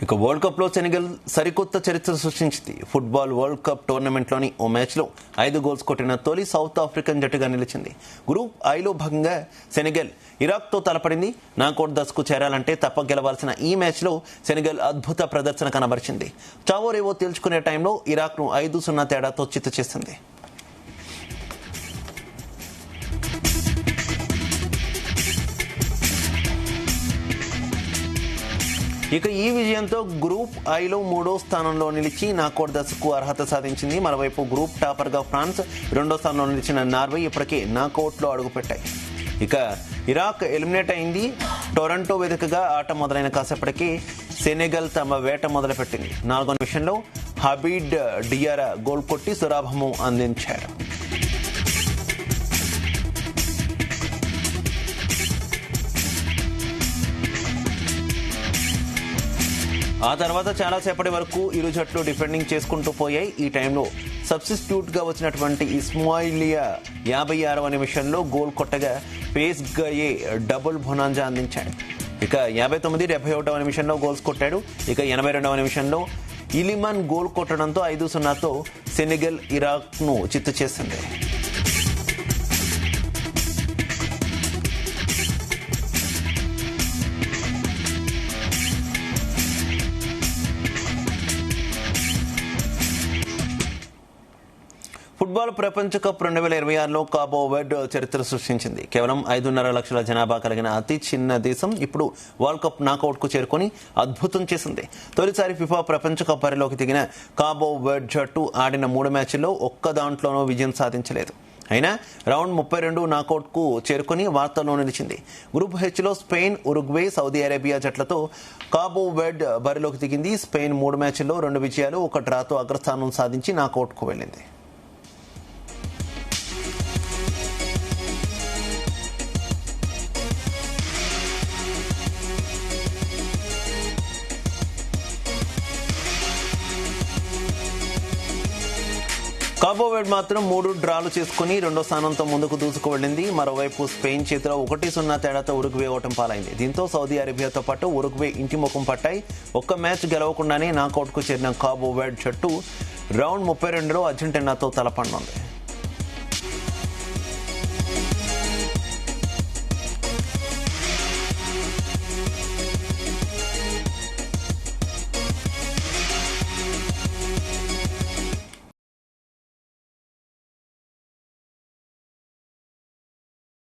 ఇక world cup లో Senegal సరికొత్త చరిత్ర సృష్టించింది. ఫుట్బాల్ వరల్డ్ కప్ టోర్నమెంట్ లోని ఓ మ్యాచ్ లో 5 గోల్స్ కొట్టిన తొలి సౌత్ ఆఫ్రికన్ జట్టుగా నిలిచింది. గ్రూప్ ఐలో భాగంగా సెనెగల్ ఇరాక్ తో తలపడింది. నాకౌట్ దశకు చేరాలంటే తప్ప గెలవాల్సిన ఈ మ్యాచ్ లో సెనెగల్ అద్భుత ప్రదర్శన కనబరిచింది. చావో రేవో తేల్చుకునే టైంలో ఇరాక్ ను 5-0 తేడాతో చిత్తు చేసింది. ఇక ఈ విజయంతో గ్రూప్ ఐలో 3వ స్థానంలో నిలిచి నాకౌట్ దశకు అర్హత సాధించింది. మరోవైపు గ్రూప్ టాపర్ గా ఫ్రాన్స్, 2వ స్థానంలో నిలిచిన నార్వే ఇప్పటికే నాకౌట్ లో అడుగుపెట్టాయి. ఇక ఇరాక్ ఎలిమినేట్ అయింది. టొరంటో వేదికగా ఆట మొదలైన కాసేపటికి సెనెగల్ తమ వేట మొదలుపెట్టింది. 4వ నిమిషంలో హబీడ్ డియారా గోల్ కొట్టి సురాభము అందించారు. ఆ తర్వాత చాలాసేపటి వరకు ఇరు జట్లు డిఫెండింగ్ చేసుకుంటూ పోయాయి. ఈ టైంలో సబ్స్టిట్యూట్ గా వచ్చినటువంటి ఇస్మాయిలియా 56వ నిమిషంలో గోల్ కొట్టగా పేస్ గయే డబుల్ బొనాంజా అందించాడు. ఇక 59-71వ నిమిషంలో గోల్స్ కొట్టాడు. ఇక 82వ నిమిషంలో ఇలిమన్ గోల్ కొట్టడంతో 5-0తో సెనెగల్ ఇరాక్ ను చిత్తు చేసింది. ఫుట్బాల్ ప్రపంచ కప్ 2026లో కాబో వెర్డే చరిత్ర సృష్టించింది. కేవలం 5.5 లక్షల జనాభా కలిగిన అతి చిన్న దేశం ఇప్పుడు వరల్డ్ కప్ నాకౌట్ కు చేరుకుని అద్భుతం చేసింది. తొలిసారి ఫిఫా ప్రపంచ కప్ బరిలోకి దిగిన కాబో వెర్డే జట్టు ఆడిన 3 మ్యాచ్ల్లో ఒక్క దాంట్లోనూ విజయం సాధించలేదు. అయినా రౌండ్ 32 నాకౌట్ కు చేరుకుని వార్తల్లో నిలిచింది. గ్రూప్ హెచ్ లో స్పెయిన్, ఉరుగ్వే, సౌదీ అరేబియా జట్లతో కాబో వెర్డే బరిలోకి దిగింది. స్పెయిన్ 3 మ్యాచ్ల్లో 2 విజయాలు, 1 డ్రాతో అగ్రస్థానం సాధించి నాకౌట్ కు వెళ్లింది. కాబో వెర్డే మాత్రం 3 డ్రాలు చేసుకుని 2వ స్థానంతో ముందుకు దూసుకు వెళ్లింది. మరోవైపు స్పెయిన్ చేతిలో 1-0 తేడాతో ఉరుగ్వే ఓటం పాలైంది. దీంతో సౌదీ అరేబియాతో పాటు ఉరుగ్వే ఇంటి ముఖం పట్టాయి. ఒక్క మ్యాచ్ గెలవకుండానే నాకౌట్ కు చేరిన కాబో వెర్డే జట్టు రౌండ్ 32లో అర్జెంటీనాతో తలపడనుంది.